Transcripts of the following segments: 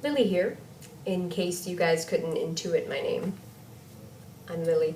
Lily here, in case you guys couldn't intuit my name. I'm Lily.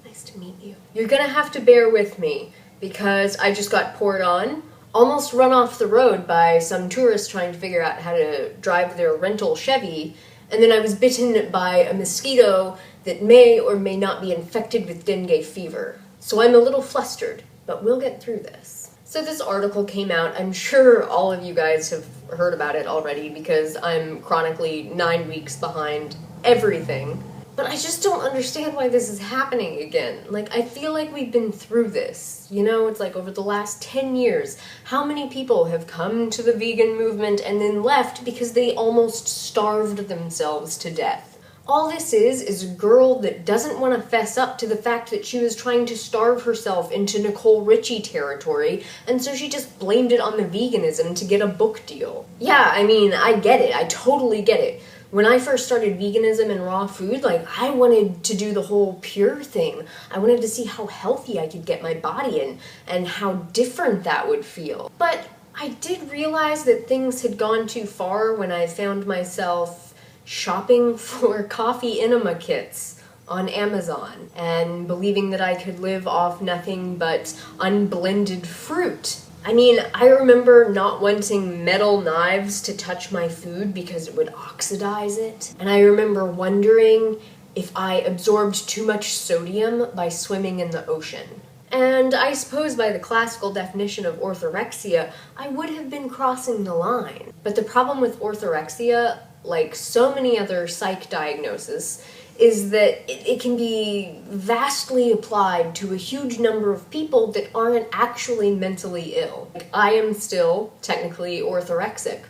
Nice to meet you. You're gonna have to bear with me, because I just got poured on, almost run off the road by some tourists trying to figure out how to drive their rental Chevy, and then I was bitten by a mosquito that may or may not be infected with dengue fever. So I'm a little flustered, but we'll get through this. So this article came out. I'm sure all of you guys have heard about it already because I'm chronically 9 weeks behind everything. But I just don't understand why this is happening again. Like, I feel like we've been through this. You know, it's like over the last 10 years, how many people have come to the vegan movement and then left because they almost starved themselves to death? All this is a girl that doesn't want to fess up to the fact that she was trying to starve herself into Nicole Richie territory, and so she just blamed it on the veganism to get a book deal. Yeah, I mean, I get it. I totally get it. When I first started veganism and raw food, I wanted to do the whole pure thing. I wanted to see how healthy I could get my body in, and how different that would feel. But I did realize that things had gone too far when I found myself shopping for coffee enema kits on Amazon and believing that I could live off nothing but unblended fruit. I mean, I remember not wanting metal knives to touch my food because it would oxidize it. And I remember wondering if I absorbed too much sodium by swimming in the ocean. And I suppose by the classical definition of orthorexia, I would have been crossing the line. But the problem with orthorexia, like so many other psych diagnoses, is that it can be vastly applied to a huge number of people that aren't actually mentally ill. Like, I am still technically orthorexic,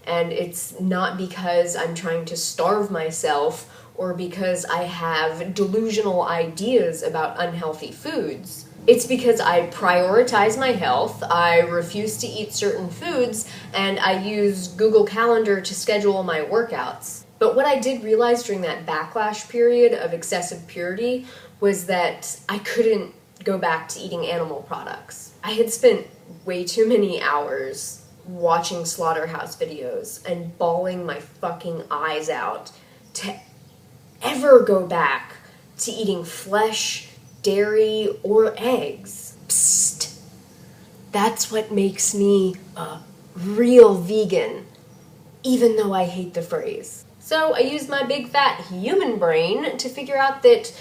and it's not because I'm trying to starve myself or because I have delusional ideas about unhealthy foods. It's because I prioritize my health, I refuse to eat certain foods, and I use Google Calendar to schedule my workouts. But what I did realize during that backlash period of excessive purity was that I couldn't go back to eating animal products. I had spent way too many hours watching slaughterhouse videos and bawling my fucking eyes out to ever go back to eating flesh, dairy, or eggs. Psst. That's what makes me a real vegan, even though I hate the phrase. So I used my big fat human brain to figure out that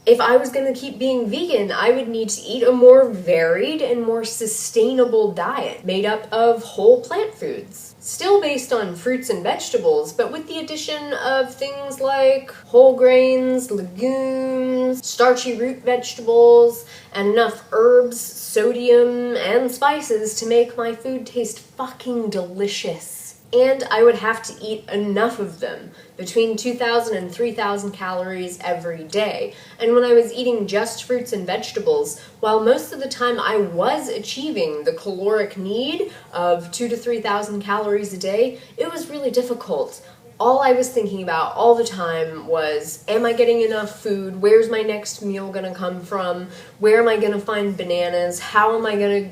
if I was going to keep being vegan, I would need to eat a more varied and more sustainable diet made up of whole plant foods. Still based on fruits and vegetables, but with the addition of things like whole grains, legumes, starchy root vegetables, and enough herbs, sodium, and spices to make my food taste fucking delicious. And I would have to eat enough of them, between 2,000 and 3,000 calories every day. And when I was eating just fruits and vegetables, while most of the time I was achieving the caloric need of 2,000 to 3,000 calories a day, it was really difficult. All I was thinking about all the time was, am I getting enough food? Where's my next meal gonna come from? Where am I gonna find bananas? How am I gonna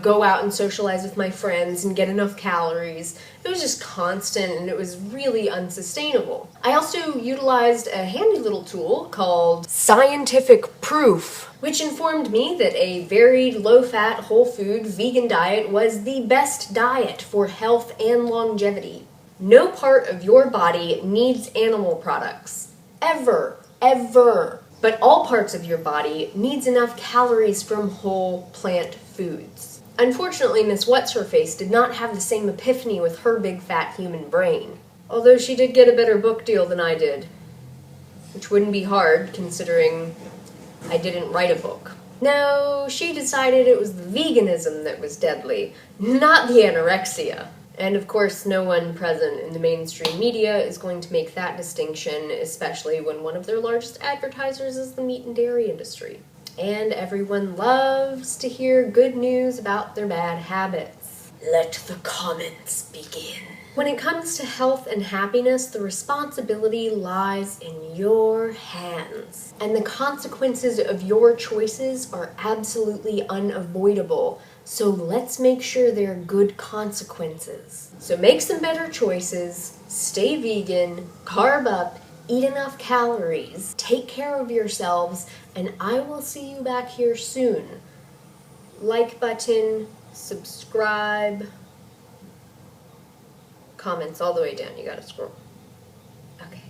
go out and socialize with my friends and get enough calories? It was just constant, and it was really unsustainable. I also utilized a handy little tool called Scientific Proof, which informed me that a varied, low-fat, whole-food, vegan diet was the best diet for health and longevity. No part of your body needs animal products. Ever. Ever. But all parts of your body needs enough calories from whole plant foods. Unfortunately, Miss What's-Her-Face did not have the same epiphany with her big fat human brain. Although she did get a better book deal than I did. Which wouldn't be hard, considering I didn't write a book. No, she decided it was the veganism that was deadly, not the anorexia. And of course, no one present in the mainstream media is going to make that distinction, especially when one of their largest advertisers is the meat and dairy industry. And everyone loves to hear good news about their bad habits. Let the comments begin. When it comes to health and happiness, the responsibility lies in your hands. And the consequences of your choices are absolutely unavoidable. So let's make sure they're good consequences. So make some better choices, stay vegan, carb up, eat enough calories, take care of yourselves, and I will see you back here soon. Like button, subscribe, comments all the way down. You gotta scroll. Okay.